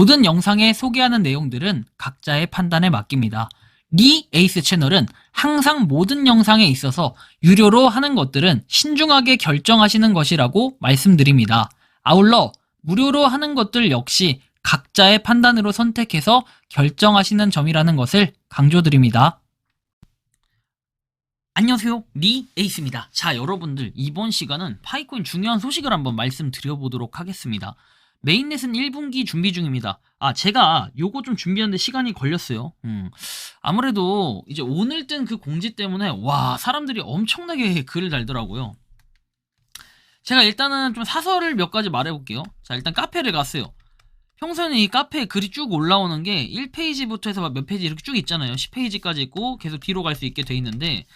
모든 영상에 소개하는 내용들은 각자의 판단에 맡깁니다. 리 에이스 채널은 항상 모든 영상에 있어서 유료로 하는 것들은 신중하게 결정하시는 것이라고 말씀드립니다. 아울러 무료로 하는 것들 역시 각자의 판단으로 선택해서 결정하시는 점이라는 것을 강조드립니다. 안녕하세요, 리 에이스입니다. 자, 여러분들, 이번 시간은 파이코인 중요한 소식을 한번 말씀드려보도록 하겠습니다. 메인넷은 1분기 준비 중입니다. 제가 요거 좀 준비하는데 시간이 걸렸어요. 아무래도 이제 오늘 뜬 그 공지 때문에 사람들이 엄청나게 글을 달더라고요. 제가 일단은 좀 사설을 몇 가지 말해볼게요. 자, 일단 카페를 갔어요. 평소에는 이 카페에 글이 쭉 올라오는 게 1페이지부터 해서 몇 페이지 이렇게 쭉 있잖아요. 10페이지까지 있고 계속 뒤로 갈 수 있게 돼 있는데,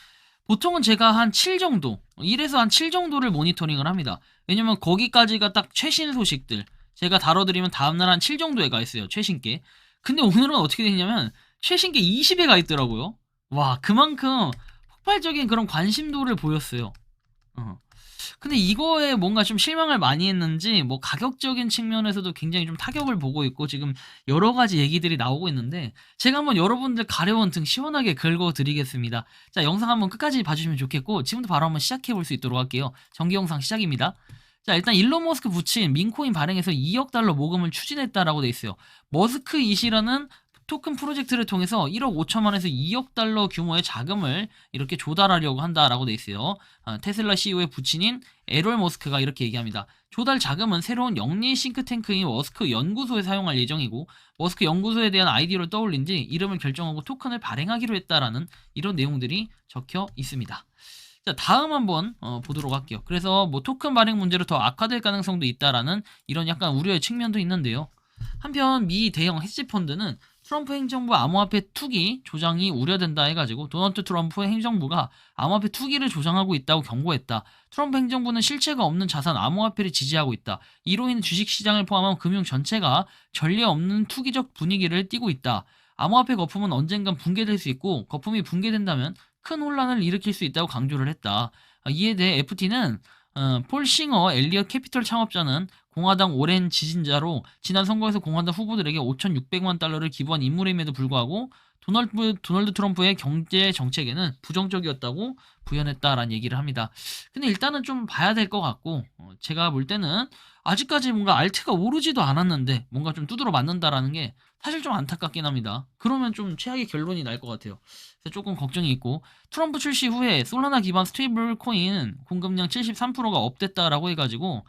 보통은 제가 한 7 정도, 1에서 한 7 정도를 모니터링을 합니다. 왜냐면 거기까지가 딱 최신 소식들, 제가 다뤄드리면 다음날 한 7 정도에 가 있어요, 최신께. 근데 오늘은 어떻게 됐냐면 최신께 20에 가 있더라고요. 그만큼 폭발적인 그런 관심도를 보였어요. 근데 이거에 뭔가 좀 실망을 많이 했는지 뭐 가격적인 측면에서도 굉장히 좀 타격을 보고 있고 지금 여러 가지 얘기들이 나오고 있는데, 제가 한번 여러분들 가려운 등 시원하게 긁어드리겠습니다. 자, 영상 한번 끝까지 봐주시면 좋겠고, 지금부터 바로 한번 시작해 볼 수 있도록 할게요. 정기 영상 시작입니다. 자, 일단 일론 머스크 부친 민코인 발행에서 2억 달러 모금을 추진했다라고 돼 있어요. 머스크 이시라는 토큰 프로젝트를 통해서 1억 5천만에서 2억 달러 규모의 자금을 이렇게 조달하려고 한다라고 돼 있어요. 테슬라 CEO의 부친인 에롤 머스크가 이렇게 얘기합니다. 조달 자금은 새로운 영리 싱크탱크인 머스크 연구소에 사용할 예정이고, 머스크 연구소에 대한 아이디어를 떠올린 뒤 이름을 결정하고 토큰을 발행하기로 했다라는 이런 내용들이 적혀 있습니다. 자, 다음 한번 보도록 할게요. 그래서 뭐 토큰 발행 문제로 더 악화될 가능성도 있다라는 이런 약간 우려의 측면도 있는데요. 한편 미 대형 헤지펀드는 트럼프 행정부 암호화폐 투기 조장이 우려된다 해가지고 도널드 트럼프의 행정부가 암호화폐 투기를 조장하고 있다고 경고했다. 트럼프 행정부는 실체가 없는 자산 암호화폐를 지지하고 있다. 이로 인해 주식시장을 포함한 금융 전체가 전례 없는 투기적 분위기를 띠고 있다. 암호화폐 거품은 언젠간 붕괴될 수 있고, 거품이 붕괴된다면 큰 혼란을 일으킬 수 있다고 강조를 했다. 이에 대해 FT는 폴 싱어 엘리엇 캐피털 창업자는 공화당 오랜 지지자로 지난 선거에서 공화당 후보들에게 5,600만 달러를 기부한 인물임에도 불구하고 도널드 트럼프의 경제 정책에는 부정적이었다고 부연했다라는 얘기를 합니다. 근데 일단은 좀 봐야 될 것 같고, 제가 볼 때는 아직까지 뭔가 알트가 오르지도 않았는데 뭔가 좀 두드러 맞는다라는 게 사실 좀 안타깝긴 합니다. 그러면 좀 최악의 결론이 날 것 같아요. 그래서 조금 걱정이 있고, 트럼프 출시 후에 솔라나 기반 스테이블 코인 공급량 73%가 업됐다라고 해가지고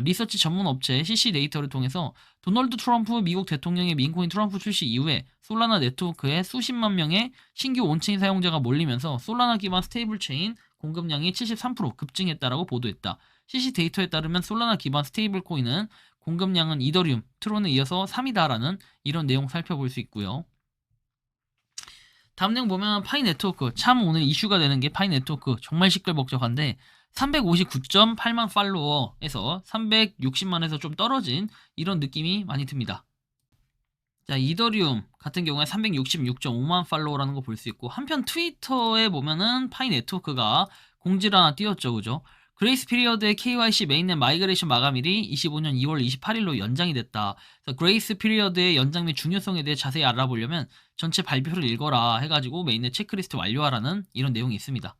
리서치 전문 업체 CC 데이터를 통해서 도널드 트럼프 미국 대통령의 민코인 트럼프 출시 이후에 솔라나 네트워크에 수십만 명의 신규 온체인 사용자가 몰리면서 솔라나 기반 스테이블 체인 공급량이 73% 급증했다라고 보도했다. CC 데이터에 따르면 솔라나 기반 스테이블 코인은 공급량은 이더리움, 트론에 이어서 3위다라는 이런 내용 살펴볼 수 있고요. 다음 내용 보면 파이 네트워크, 참 오늘 이슈가 되는 게 파이 네트워크 정말 시끌벅적한데 359.8만 팔로워에서 360만에서 좀 떨어진 이런 느낌이 많이 듭니다. 자, 이더리움 같은 경우에 366.5만 팔로워라는 거 볼 수 있고, 한편 트위터에 보면은 파이 네트워크가 공지를 하나 띄웠죠, 그죠? 그레이스 피리어드의 KYC 메인넷 마이그레이션 마감일이 25년 2월 28일로 연장이 됐다. 그래서 그레이스 피리어드의 연장 및 중요성에 대해 자세히 알아보려면 전체 발표를 읽어라 해가지고 메인넷 체크리스트 완료하라는 이런 내용이 있습니다.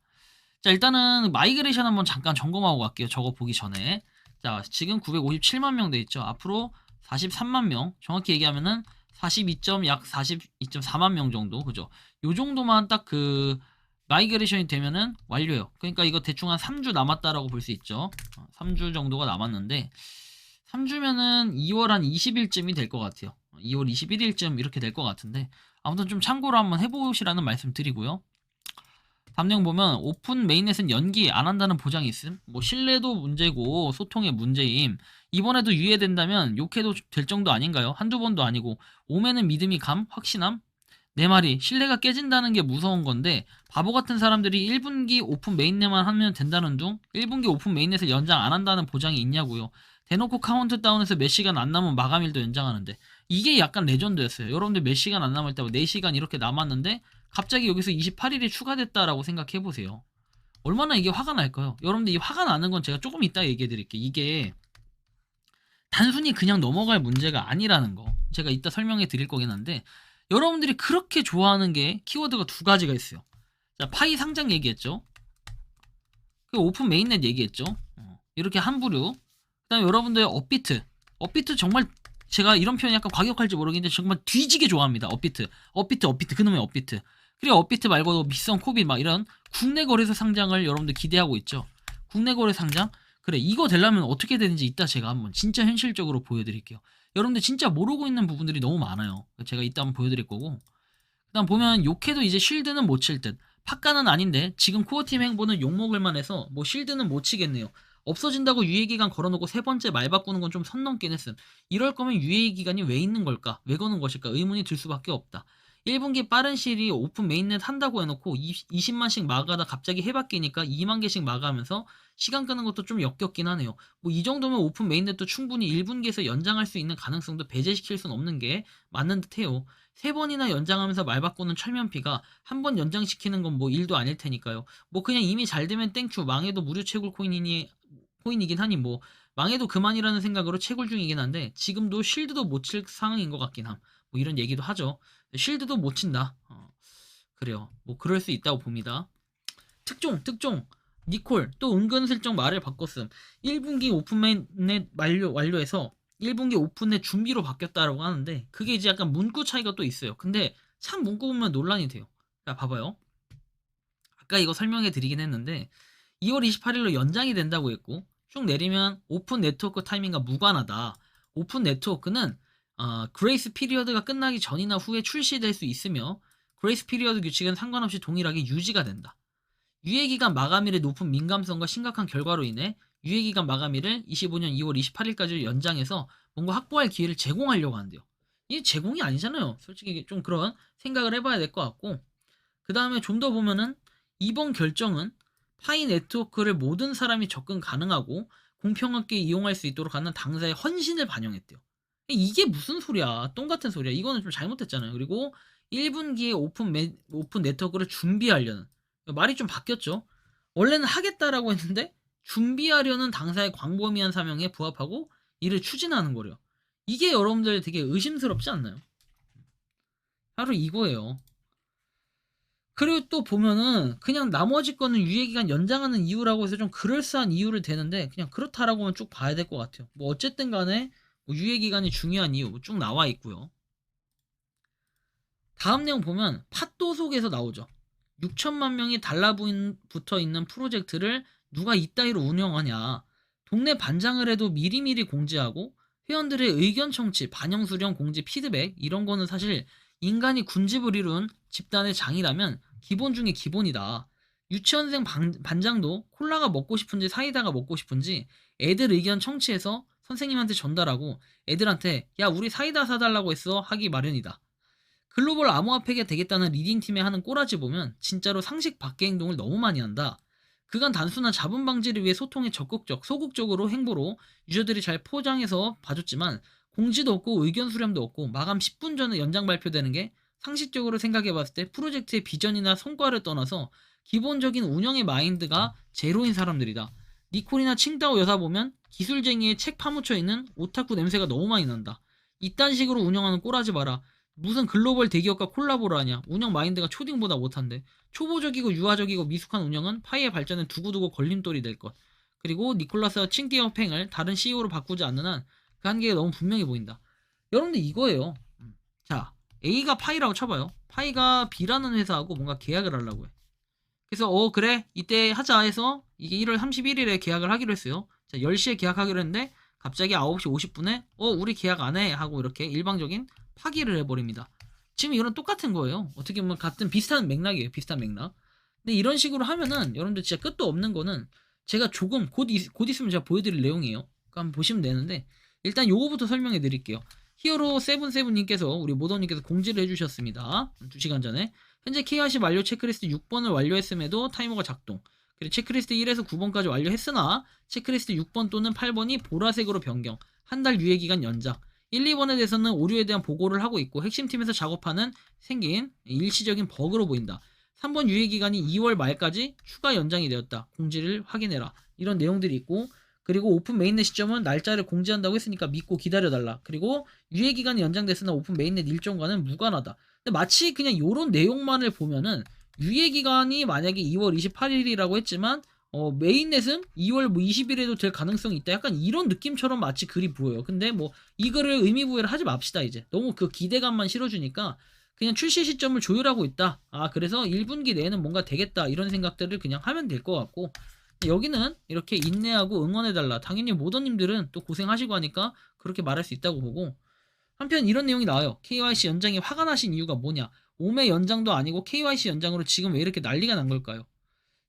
자, 일단은 마이그레이션 한번 잠깐 점검하고 갈게요. 저거 보기 전에. 자, 지금 957만 명 돼 있죠. 앞으로 43만 명, 정확히 얘기하면은 42.4만 명 정도, 그죠? 요 정도만 딱 마이그레이션이 되면은 완료예요. 그러니까 이거 대충 한 3주 남았다라고 볼 수 있죠. 3주 정도가 남았는데 3주면은 2월 한 20일쯤이 될 것 같아요. 2월 21일쯤 이렇게 될 것 같은데, 아무튼 좀 참고로 한번 해보시라는 말씀 드리고요. 다음 내용 보면 오픈 메인넷은 연기 안 한다는 보장이 있음. 뭐 신뢰도 문제고 소통의 문제임. 이번에도 유예된다면 욕해도 될 정도 아닌가요? 한두 번도 아니고. 오면은 믿음이 감? 확신함? 내 말이 신뢰가 깨진다는 게 무서운 건데, 바보 같은 사람들이 1분기 오픈 메인넷만 하면 된다는 둥? 1분기 오픈 메인넷을 연장 안 한다는 보장이 있냐고요. 대놓고 카운트다운해서 몇 시간 안 남은 마감일도 연장하는데, 이게 약간 레전드였어요. 여러분들 몇 시간 안 남을 때 4시간 이렇게 남았는데 갑자기 여기서 28일이 추가됐다라고 생각해보세요. 얼마나 이게 화가 날까요? 여러분들 이 화가 나는 건 제가 조금 이따 얘기해 드릴게요. 이게 단순히 그냥 넘어갈 문제가 아니라는 거. 제가 이따 설명해 드릴 거긴 한데, 여러분들이 그렇게 좋아하는 게 키워드가 두 가지가 있어요. 자, 파이 상장 얘기했죠. 그 오픈 메인넷 얘기했죠. 이렇게 한 부류. 그다음에 여러분들 업비트 정말 제가 이런 표현이 약간 과격할지 모르겠는데 정말 뒤지게 좋아합니다. 업비트 그놈의 업비트. 그리고 업비트 말고도 믹선, 코빗 막 이런 국내 거래소 상장을 여러분들 기대하고 있죠. 국내 거래 상장? 그래, 이거 되려면 어떻게 되는지 이따 제가 한번 진짜 현실적으로 보여드릴게요. 여러분들 진짜 모르고 있는 부분들이 너무 많아요. 제가 이따 한번 보여드릴 거고. 그다음 보면 욕해도 이제 쉴드는 못 칠 듯. 파카는 아닌데 지금 코어팀 행보는 욕먹을만 해서 뭐 쉴드는 못 치겠네요. 없어진다고 유예기간 걸어놓고 세 번째 말 바꾸는 건 좀 선 넘긴 했음. 이럴 거면 유예기간이 왜 있는 걸까? 왜 거는 것일까? 의문이 들 수밖에 없다. 1분기 빠른 시일이 오픈 메인넷 한다고 해놓고 20만씩 마가다 갑자기 해바뀌니까 2만 개씩 마가하면서 시간 끄는 것도 좀 역겹긴 하네요. 뭐 이 정도면 오픈 메인넷도 충분히 1분기에서 연장할 수 있는 가능성도 배제시킬 순 없는 게 맞는 듯해요. 세 번이나 연장하면서 말 바꾸는 철면피가 한 번 연장시키는 건 뭐 일도 아닐 테니까요. 뭐 그냥 이미 잘 되면 땡큐, 망해도 무료 채굴 코인이긴 하니 뭐 망해도 그만이라는 생각으로 채굴 중이긴 한데 지금도 쉴드도 못 칠 상황인 것 같긴 함. 뭐 이런 얘기도 하죠. 쉴드도 못 친다. 그래요. 뭐 그럴 수 있다고 봅니다. 특종 니콜 또 은근슬쩍 말을 바꿨음. 1분기 오픈넷 완료해서 1분기 오픈넷 준비로 바뀌었다라고 하는데 그게 이제 약간 문구 차이가 또 있어요. 근데 참 문구 보면 논란이 돼요. 자, 봐봐요. 아까 이거 설명해 드리긴 했는데 2월 28일로 연장이 된다고 했고 쭉 내리면 오픈 네트워크 타이밍과 무관하다. 오픈 네트워크는 그레이스 피리어드가 끝나기 전이나 후에 출시될 수 있으며 그레이스 피리어드 규칙은 상관없이 동일하게 유지가 된다. 유예기간 마감일의 높은 민감성과 심각한 결과로 인해 유예기간 마감일을 25년 2월 28일까지 연장해서 뭔가 확보할 기회를 제공하려고 한대요. 이게 제공이 아니잖아요. 솔직히 좀 그런 생각을 해봐야 될 것 같고 그 다음에 좀 더 보면은 이번 결정은 파이 네트워크를 모든 사람이 접근 가능하고 공평하게 이용할 수 있도록 하는 당사의 헌신을 반영했대요. 이게 무슨 소리야? 똥 같은 소리야. 이거는 좀 잘못됐잖아요. 그리고 1분기에 오픈 네트워크를 준비하려는 말이 좀 바뀌었죠. 원래는 하겠다라고 했는데 준비하려는 당사의 광범위한 사명에 부합하고 이를 추진하는 거래요. 이게 여러분들 되게 의심스럽지 않나요? 바로 이거예요. 그리고 또 보면은 그냥 나머지 거는 유예기간 연장하는 이유라고 해서 좀 그럴싸한 이유를 대는데 그냥 그렇다라고만 쭉 봐야 될 것 같아요. 뭐 어쨌든 간에 뭐 유예기간이 중요한 이유 쭉 나와 있고요. 다음 내용 보면 팟도 속에서 나오죠. 6천만 명이 달라붙어 있는 프로젝트를 누가 이따위로 운영하냐. 동네 반장을 해도 미리미리 공지하고 회원들의 의견 청취, 반영 수령, 공지, 피드백 이런 거는 사실 인간이 군집을 이룬 집단의 장이라면 기본 중에 기본이다. 유치원생 반장도 콜라가 먹고 싶은지 사이다가 먹고 싶은지 애들 의견 청취해서 선생님한테 전달하고 애들한테 야 우리 사이다 사달라고 했어 하기 마련이다. 글로벌 암호화폐가 되겠다는 리딩팀에 하는 꼬라지 보면 진짜로 상식 밖의 행동을 너무 많이 한다. 그간 단순한 자본 방지를 위해 소통에 소극적으로 행보로 유저들이 잘 포장해서 봐줬지만 공지도 없고 의견 수렴도 없고 마감 10분 전에 연장 발표되는 게 상식적으로 생각해봤을 때 프로젝트의 비전이나 성과를 떠나서 기본적인 운영의 마인드가 제로인 사람들이다. 니콜이나 칭다오 여사 보면 기술쟁이의 책 파묻혀 있는 오타쿠 냄새가 너무 많이 난다. 이딴 식으로 운영하는 꼬라지 마라. 무슨 글로벌 대기업과 콜라보를 하냐. 운영 마인드가 초딩보다 못한데. 초보적이고 유아적이고 미숙한 운영은 파이의 발전에 두고두고 걸림돌이 될 것. 그리고 니콜라스와 칭기어팽을 다른 CEO로 바꾸지 않는 한 그 한계가 너무 분명해 보인다. 여러분들 이거예요. 자, A가 파이라고 쳐봐요. 파이가 B라는 회사하고 뭔가 계약을 하려고 해. 그래서 그래 이때 하자 해서 이게 1월 31일에 계약을 하기로 했어요. 자, 10시에 계약하기로 했는데 갑자기 9시 50분에 우리 계약 안 해 하고 이렇게 일방적인 파기를 해버립니다. 지금 이런 똑같은 거예요. 어떻게 보면 같은 비슷한 맥락이에요. 비슷한 맥락. 근데 이런 식으로 하면은 여러분들 진짜 끝도 없는 거는 제가 조금 곧 있으면 제가 보여드릴 내용이에요. 그러니까 한번 보시면 되는데 일단 요거부터 설명해 드릴게요. 히어로 세븐님께서 우리 모더님께서 공지를 해주셨습니다. 2시간 전에 현재 KRC 완료 체크리스트 6번을 완료했음에도 타이머가 작동. 그리고 체크리스트 1에서 9번까지 완료했으나 체크리스트 6번 또는 8번이 보라색으로 변경. 한 달 유예기간 연장. 1, 2번에 대해서는 오류에 대한 보고를 하고 있고 핵심팀에서 작업하는 생긴 일시적인 버그로 보인다. 3번 유예기간이 2월 말까지 추가 연장이 되었다. 공지를 확인해라. 이런 내용들이 있고 그리고 오픈 메인넷 시점은 날짜를 공지한다고 했으니까 믿고 기다려달라. 그리고 유예 기간이 연장됐으나 오픈 메인넷 일정과는 무관하다. 근데 마치 그냥 요런 내용만을 보면은 유예 기간이 만약에 2월 28일이라고 했지만 메인넷은 2월 뭐 20일에도 될 가능성이 있다. 약간 이런 느낌처럼 마치 글이 보여요. 근데 뭐 이거를 의미 부여를 하지 맙시다 이제. 너무 그 기대감만 실어주니까 그냥 출시 시점을 조율하고 있다. 아 그래서 1분기 내에는 뭔가 되겠다 이런 생각들을 그냥 하면 될 것 같고 여기는 이렇게 인내하고 응원해달라. 당연히 모더님들은 또 고생하시고 하니까 그렇게 말할 수 있다고 보고 한편 이런 내용이 나와요. KYC 연장에 화가 나신 이유가 뭐냐. 5매 연장도 아니고 KYC 연장으로 지금 왜 이렇게 난리가 난 걸까요?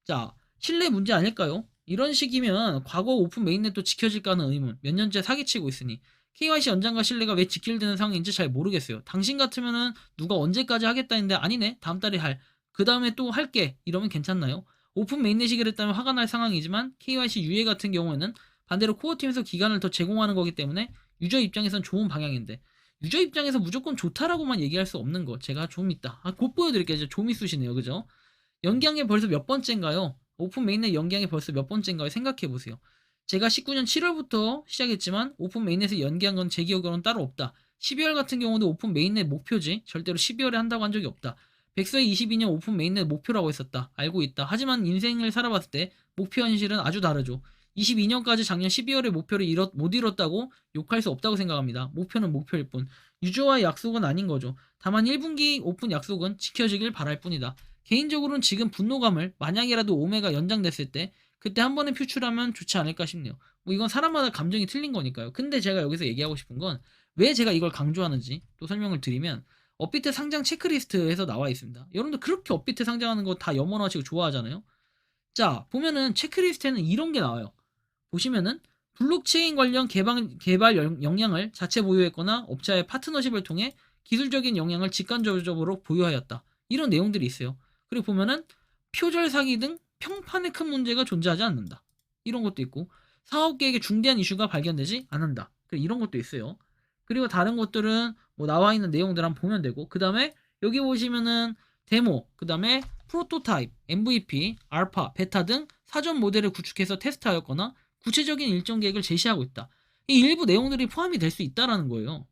자, 신뢰 문제 아닐까요? 이런 식이면 과거 오픈 메인넷도 지켜질까 하는 의문. 몇 년째 사기치고 있으니 KYC 연장과 신뢰가 왜 지킬되는 상황인지 잘 모르겠어요. 당신 같으면은 누가 언제까지 하겠다 했는데 아니네 다음 달에 할. 그 다음에 또 할게 이러면 괜찮나요? 오픈 메인넷이 그랬다면 화가 날 상황이지만 KYC 유예 같은 경우에는 반대로 코어팀에서 기간을 더 제공하는 거기 때문에 유저 입장에선 좋은 방향인데 유저 입장에서 무조건 좋다라고만 얘기할 수 없는 거 제가 좀 있다. 곧 보여드릴게요. 이제 좀 있으시네요. 그죠? 연기한 게 벌써 몇 번째인가요? 오픈 메인넷 연기한 게 벌써 몇 번째인가요? 생각해보세요. 제가 19년 7월부터 시작했지만 오픈 메인넷을 연기한 건 제 기억으로는 따로 없다. 12월 같은 경우도 오픈 메인넷 목표지. 절대로 12월에 한다고 한 적이 없다. 백서의 22년 오픈 메인넷 목표라고 했었다. 알고 있다. 하지만 인생을 살아봤을 때 목표 현실은 아주 다르죠. 22년까지 작년 12월에 목표를 못 이뤘다고 욕할 수 없다고 생각합니다. 목표는 목표일 뿐. 유저와의 약속은 아닌 거죠. 다만 1분기 오픈 약속은 지켜지길 바랄 뿐이다. 개인적으로는 지금 분노감을 만약이라도 오메가 연장됐을 때 그때 한 번에 표출하면 좋지 않을까 싶네요. 뭐 이건 사람마다 감정이 틀린 거니까요. 근데 제가 여기서 얘기하고 싶은 건 왜 제가 이걸 강조하는지 또 설명을 드리면 업비트 상장 체크리스트에서 나와 있습니다. 여러분들 그렇게 업비트 상장하는 거 다 염원하시고 좋아하잖아요. 자 보면은 체크리스트에는 이런 게 나와요. 보시면은 블록체인 관련 개발 역량을 자체 보유했거나 업체의 파트너십을 통해 기술적인 역량을 직간접적으로 보유하였다. 이런 내용들이 있어요. 그리고 보면은 표절 사기 등 평판에 큰 문제가 존재하지 않는다. 이런 것도 있고 사업 계획에 중대한 이슈가 발견되지 않는다. 이런 것도 있어요. 그리고 다른 것들은 뭐 나와 있는 내용들 한번 보면 되고 그 다음에 여기 보시면은 데모, 그 다음에 프로토타입, MVP, 알파, 베타 등 사전 모델을 구축해서 테스트하였거나 구체적인 일정 계획을 제시하고 있다. 이 일부 내용들이 포함이 될 수 있다라는 거예요.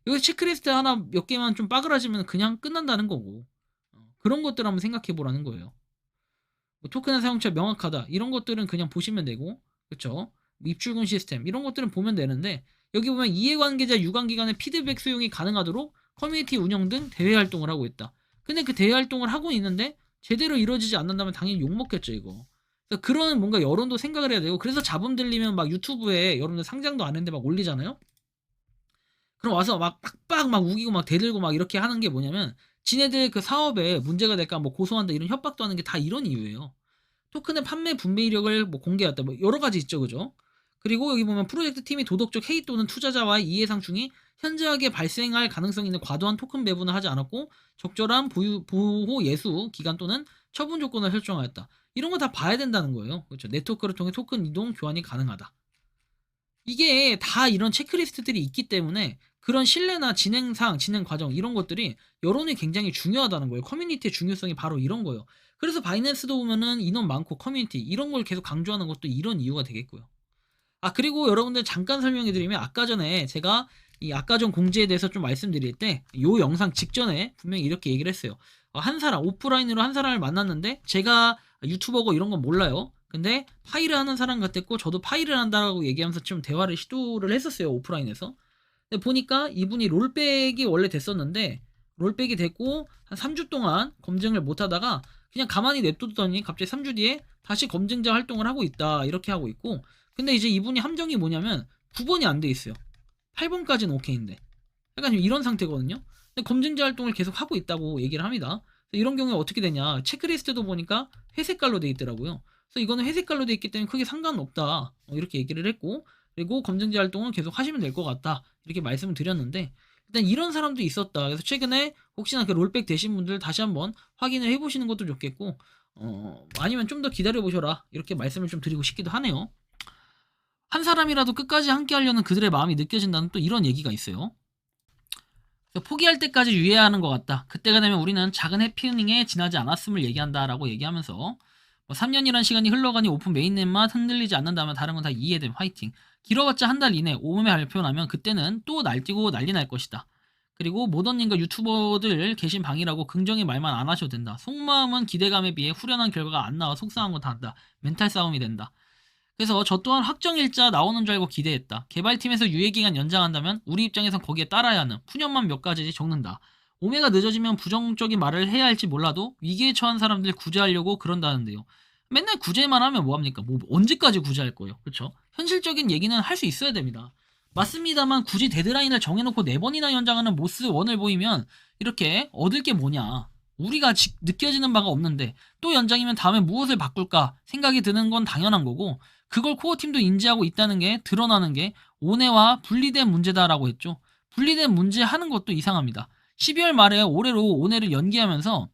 여기서 체크리스트 하나 몇 개만 좀 빠그라지면 그냥 끝난다는 거고 그런 것들 한번 생각해 보라는 거예요. 뭐 토큰의 사용처 명확하다 이런 것들은 그냥 보시면 되고 그쵸? 입출금 시스템 이런 것들은 보면 되는데 여기 보면 이해관계자 유관기관의 피드백 수용이 가능하도록 커뮤니티 운영 등 대외 활동을 하고 있다. 근데 그 대외 활동을 하고 있는데 제대로 이루어지지 않는다면 당연히 욕먹겠죠 이거. 그러니까 그런 뭔가 여론도 생각을 해야 되고 그래서 자본 들리면 막 유튜브에 여러분들 상장도 안 했는데 막 올리잖아요. 그럼 와서 막 빡빡 막 우기고 막 대들고 막 이렇게 하는 게 뭐냐면 지네들 그 사업에 문제가 될까 뭐 고소한다 이런 협박도 하는 게 다 이런 이유예요. 토큰의 판매 분배 이력을 뭐 공개했다 뭐 여러 가지 있죠 그죠? 그리고 여기 보면 프로젝트 팀이 도덕적 해이 또는 투자자와의 이해상충이 현저하게 발생할 가능성이 있는 과도한 토큰 배분을 하지 않았고 적절한 보호 예수 기간 또는 처분 조건을 설정하였다. 이런 거 다 봐야 된다는 거예요. 그렇죠? 네트워크를 통해 토큰 이동 교환이 가능하다. 이게 다 이런 체크리스트들이 있기 때문에 그런 신뢰나 진행상, 진행 과정 이런 것들이 여론이 굉장히 중요하다는 거예요. 커뮤니티의 중요성이 바로 이런 거예요. 그래서 바이낸스도 보면은 인원 많고 커뮤니티 이런 걸 계속 강조하는 것도 이런 이유가 되겠고요. 그리고 여러분들 잠깐 설명해 드리면 아까 전에 제가 이 아까 전 공지에 대해서 좀 말씀드릴 때 요 영상 직전에 분명히 이렇게 얘기를 했어요. 한 사람 오프라인으로 한 사람을 만났는데 제가 유튜버고 이런 건 몰라요. 근데 파이를 하는 사람 같았고 저도 파이를 한다고 얘기하면서 좀 대화를 시도를 했었어요 오프라인에서. 근데 보니까 이분이 롤백이 원래 됐었는데 롤백이 됐고 한 3주 동안 검증을 못 하다가 그냥 가만히 냅두더니 갑자기 3주 뒤에 다시 검증자 활동을 하고 있다 이렇게 하고 있고 근데 이제 이분이 함정이 뭐냐면 9번이 안 돼 있어요. 8번까지는 오케이인데 약간 이런 상태거든요. 근데 검증자 활동을 계속 하고 있다고 얘기를 합니다. 이런 경우에 어떻게 되냐 체크리스트도 보니까 회색깔로 돼 있더라고요. 그래서 이거는 회색깔로 돼 있기 때문에 크게 상관없다 이렇게 얘기를 했고 그리고 검증자 활동은 계속 하시면 될 것 같다 이렇게 말씀을 드렸는데 일단 이런 사람도 있었다. 그래서 최근에 혹시나 그 롤백 되신 분들 다시 한번 확인을 해보시는 것도 좋겠고 아니면 좀 더 기다려 보셔라 이렇게 말씀을 좀 드리고 싶기도 하네요. 한 사람이라도 끝까지 함께 하려는 그들의 마음이 느껴진다는 또 이런 얘기가 있어요. 포기할 때까지 유예하는 것 같다. 그때가 되면 우리는 작은 해피닝에 지나지 않았음을 얘기한다라고 얘기하면서 3년이란 시간이 흘러가니 오픈 메인넷만 흔들리지 않는다면 다른 건 다 이해됨. 화이팅. 길어봤자 한 달 이내 5매 발표 나면 그때는 또 날뛰고 난리 날 것이다. 그리고 모던님과 유튜버들 계신 방이라고 긍정의 말만 안 하셔도 된다. 속마음은 기대감에 비해 후련한 결과가 안 나와 속상한 건 다 한다. 멘탈 싸움이 된다. 그래서 저 또한 확정일자 나오는 줄 알고 기대했다. 개발팀에서 유예기간 연장한다면 우리 입장에선 거기에 따라야 하는 푸념만 몇 가지 적는다. 오메가 늦어지면 부정적인 말을 해야 할지 몰라도 위기에 처한 사람들 구제하려고 그런다는데요. 맨날 구제만 하면 뭐합니까? 뭐 언제까지 구제할 거예요? 그렇죠? 현실적인 얘기는 할 수 있어야 됩니다. 맞습니다만 굳이 데드라인을 정해놓고 4번이나 연장하는 모스1을 보이면 이렇게 얻을 게 뭐냐. 우리가 느껴지는 바가 없는데 또 연장이면 다음에 무엇을 바꿀까 생각이 드는 건 당연한 거고 그걸 코어팀도 인지하고 있다는 게 드러나는 게 온해와 분리된 문제다라고 했죠. 분리된 문제 하는 것도 이상합니다. 12월 말에 올해로 온해를 연기하면서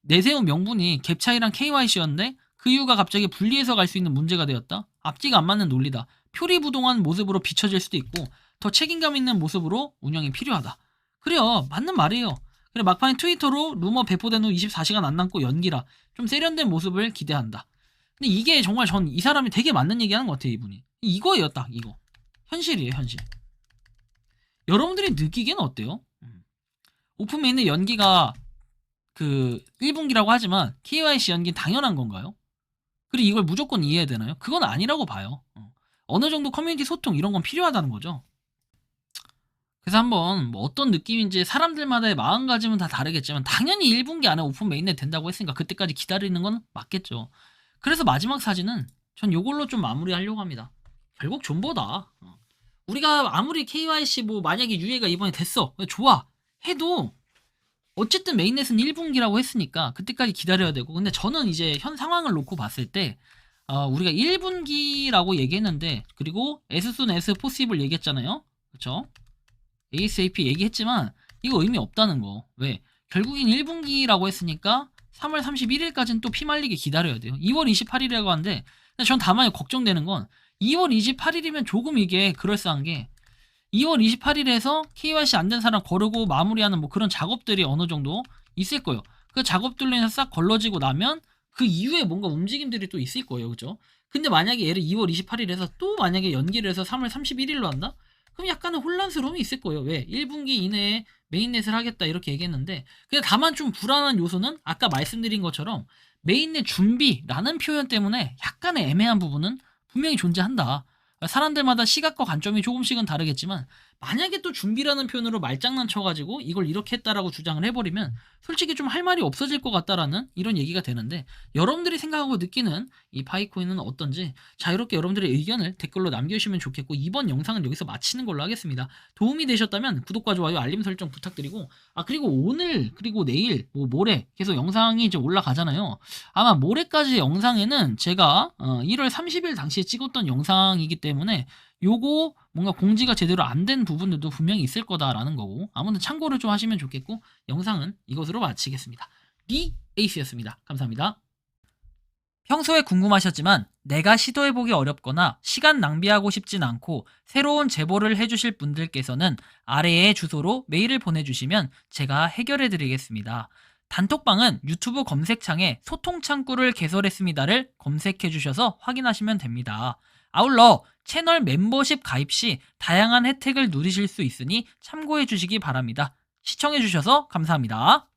내세운 명분이 갭 차이랑 KYC였는데 그 이유가 갑자기 분리해서 갈 수 있는 문제가 되었다. 앞뒤가 안 맞는 논리다. 표리부동한 모습으로 비춰질 수도 있고 더 책임감 있는 모습으로 운영이 필요하다. 그래요. 맞는 말이에요. 그래 막판에 트위터로 루머 배포된 후 24시간 안 남고 연기라 좀 세련된 모습을 기대한다. 근데 이게 정말 전 이 사람이 되게 맞는 얘기하는 것 같아요. 이분이. 이거예요. 딱 이거. 현실이에요. 현실. 여러분들이 느끼기엔 어때요? 오픈메인의 연기가 그 1분기라고 하지만 KYC 연기는 당연한 건가요? 그리고 이걸 무조건 이해해야 되나요? 그건 아니라고 봐요. 어느 정도 커뮤니티 소통 이런 건 필요하다는 거죠. 그래서 한번 뭐 어떤 느낌인지 사람들마다의 마음가짐은 다 다르겠지만 당연히 1분기 안에 오픈 메인넷 된다고 했으니까 그때까지 기다리는 건 맞겠죠. 그래서 마지막 사진은 전 요걸로 좀 마무리하려고 합니다. 결국 존버다. 우리가 아무리 KYC 뭐 만약에 유예가 이번에 됐어. 좋아. 해도 어쨌든 메인넷은 1분기라고 했으니까 그때까지 기다려야 되고 근데 저는 이제 현 상황을 놓고 봤을 때 우리가 1분기라고 얘기했는데 그리고 as soon as possible 얘기했잖아요. 그쵸? ASAP 얘기했지만 이거 의미 없다는 거. 왜? 결국엔 1분기라고 했으니까 3월 31일까지는 또 피말리게 기다려야 돼요. 2월 28일이라고 하는데 근데 전 다만 걱정되는 건 2월 28일이면 조금 이게 그럴싸한 게 2월 28일에서 KYC 안 된 사람 거르고 마무리하는 뭐 그런 작업들이 어느 정도 있을 거예요. 그 작업들로 인해서 싹 걸러지고 나면 그 이후에 뭔가 움직임들이 또 있을 거예요. 그죠? 근데 만약에 얘를 2월 28일에서 또 만약에 연기를 해서 3월 31일로 한다? 그럼 약간의 혼란스러움이 있을 거예요. 왜? 1분기 이내에 메인넷을 하겠다 이렇게 얘기했는데 근데 다만 좀 불안한 요소는 아까 말씀드린 것처럼 메인넷 준비라는 표현 때문에 약간의 애매한 부분은 분명히 존재한다. 사람들마다 시각과 관점이 조금씩은 다르겠지만 만약에 또 준비라는 표현으로 말장난 쳐가지고 이걸 이렇게 했다라고 주장을 해버리면 솔직히 좀 할 말이 없어질 것 같다라는 이런 얘기가 되는데 여러분들이 생각하고 느끼는 이 파이코인은 어떤지 자유롭게 여러분들의 의견을 댓글로 남겨주시면 좋겠고 이번 영상은 여기서 마치는 걸로 하겠습니다. 도움이 되셨다면 구독과 좋아요 알림 설정 부탁드리고 그리고 오늘 그리고 내일 뭐 모레 계속 영상이 이제 올라가잖아요. 아마 모레까지 영상에는 제가 1월 30일 당시에 찍었던 영상이기 때문에 요거 뭔가 공지가 제대로 안 된 부분들도 분명히 있을 거다라는 거고 아무튼 참고를 좀 하시면 좋겠고 영상은 이것으로 마치겠습니다. 리 에이스였습니다. 감사합니다. 평소에 궁금하셨지만 내가 시도해보기 어렵거나 시간 낭비하고 싶진 않고 새로운 제보를 해주실 분들께서는 아래의 주소로 메일을 보내주시면 제가 해결해드리겠습니다. 단톡방은 유튜브 검색창에 소통창구를 개설했습니다를 검색해주셔서 확인하시면 됩니다. 아울러 채널 멤버십 가입 시 다양한 혜택을 누리실 수 있으니 참고해 주시기 바랍니다. 시청해 주셔서 감사합니다.